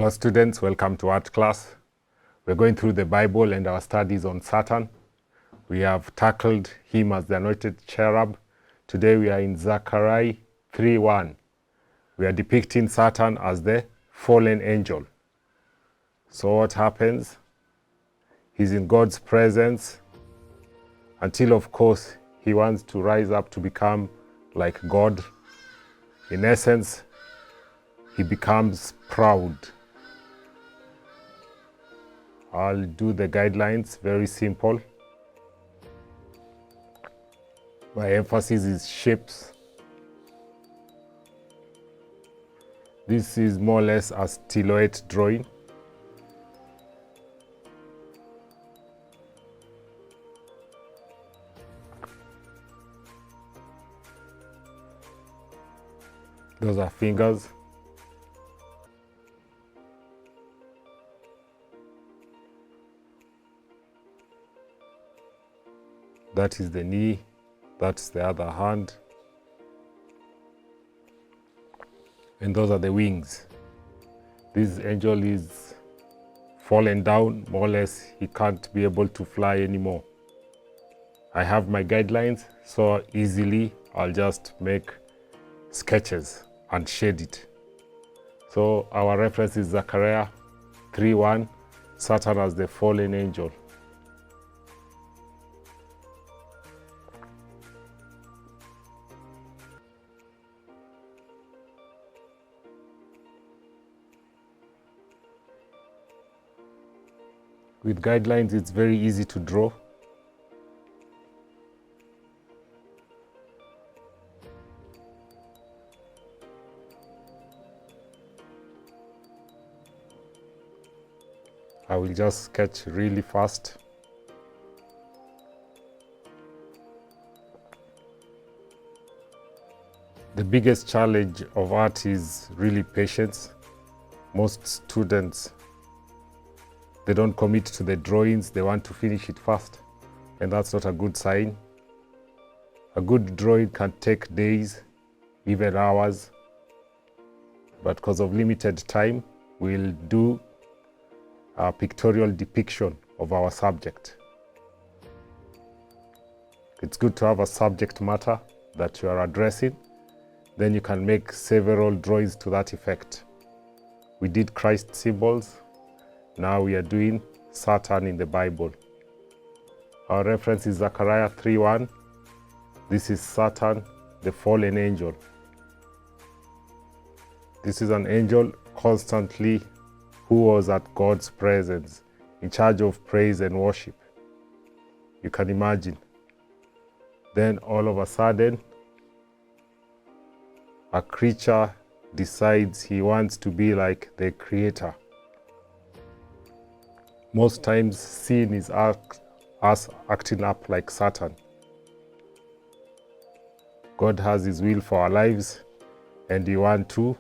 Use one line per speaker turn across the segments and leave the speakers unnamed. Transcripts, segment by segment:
Hello students, welcome to art class. We're going through the Bible and our studies on Satan. We have tackled him as the anointed cherub. Today we are in Zechariah 3:1. We are depicting Satan as the fallen angel. So what happens? He's in God's presence until, of course, he wants to rise up to become like God. In essence, he becomes proud. I'll do the guidelines, very simple. My emphasis is shapes. This is more or less a silhouette drawing. Those are fingers. That is the knee. That's the other hand. And those are the wings. This angel is fallen down, more or less. He can't be able to fly anymore. I have my guidelines, so easily I'll just make sketches and shade it. So our reference is Zechariah 3:1, Satan as the fallen angel. With guidelines, it's very easy to draw. I will just sketch really fast. The biggest challenge of art is really patience. Most students, they don't commit to the drawings, they want to finish it fast, and that's not a good sign. A good drawing can take days, even hours, but because of limited time, we'll do a pictorial depiction of our subject. It's good to have a subject matter that you are addressing, then you can make several drawings to that effect. We did Christ symbols. Now we are doing Satan in the Bible. Our reference is Zechariah 3:1. This is Satan, the fallen angel. This is an angel constantly who was at God's presence, in charge of praise and worship. You can imagine. Then all of a sudden, a creature decides he wants to be like the Creator. Most times, sin is us acting up like Satan. God has His will for our lives, and we want to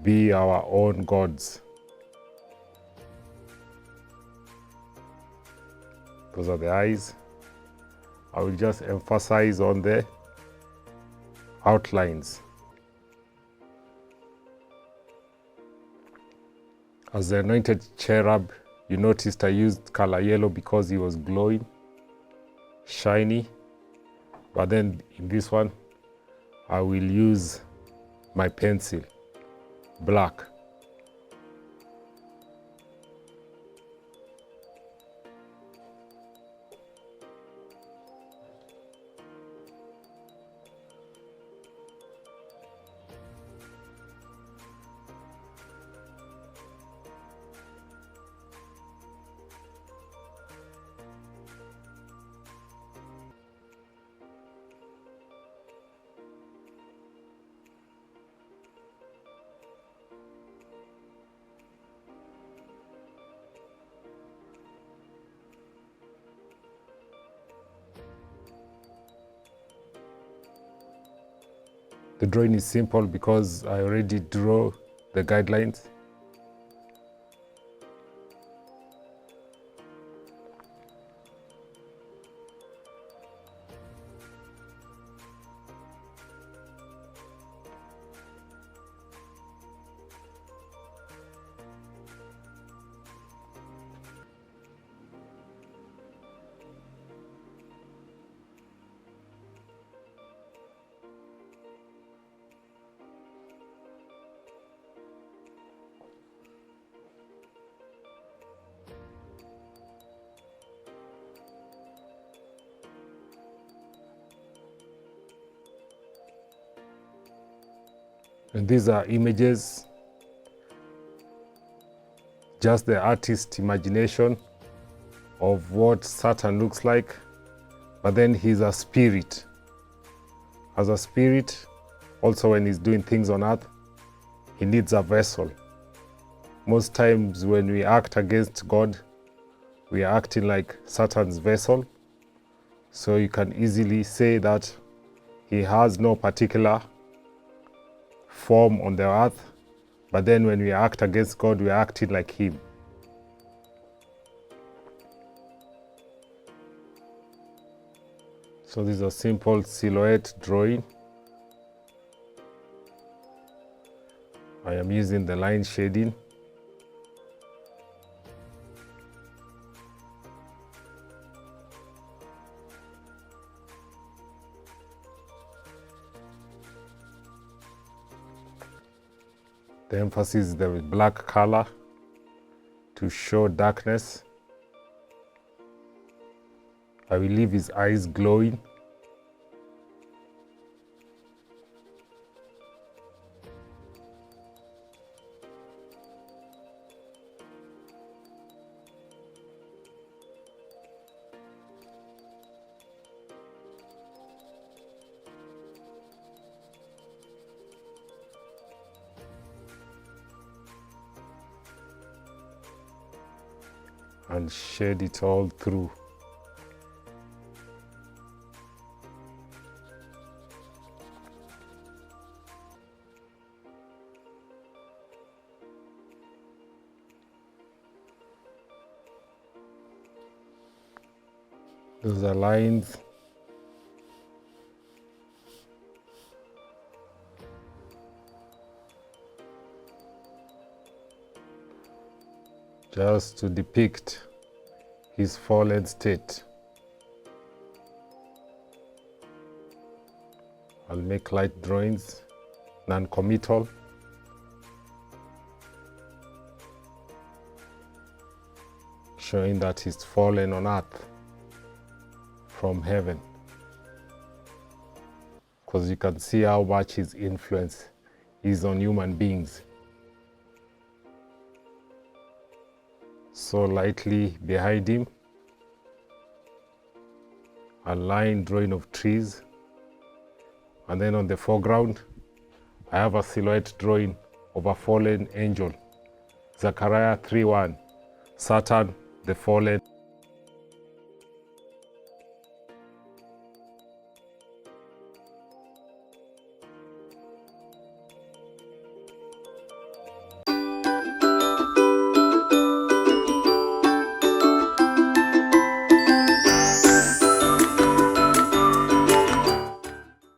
be our own gods. Those are the eyes. I will just emphasize on the outlines. As the anointed cherub, you noticed I used color yellow because he was glowing, shiny. But then in this one, I will use my pencil, black. The drawing is simple because I already drew the guidelines. And these are images, just the artist's imagination of what Satan looks like. But then he's a spirit. As a spirit, also when he's doing things on earth, he needs a vessel. Most times when we act against God, we are acting like Satan's vessel. So you can easily say that he has no particular form on the earth, but then when we act against God, we are acting like him. So this is a simple silhouette drawing. I am using the line shading. The emphasis is the black color to show darkness. I will leave his eyes glowing. And shade it all through. Those are lines. Just to depict his fallen state. I'll make light drawings, non-committal. Showing that he's fallen on earth from heaven. Because you can see how much his influence is on human beings. So lightly behind him, a line drawing of trees. And then on the foreground, I have a silhouette drawing of a fallen angel. Zechariah 3:1, Satan, the fallen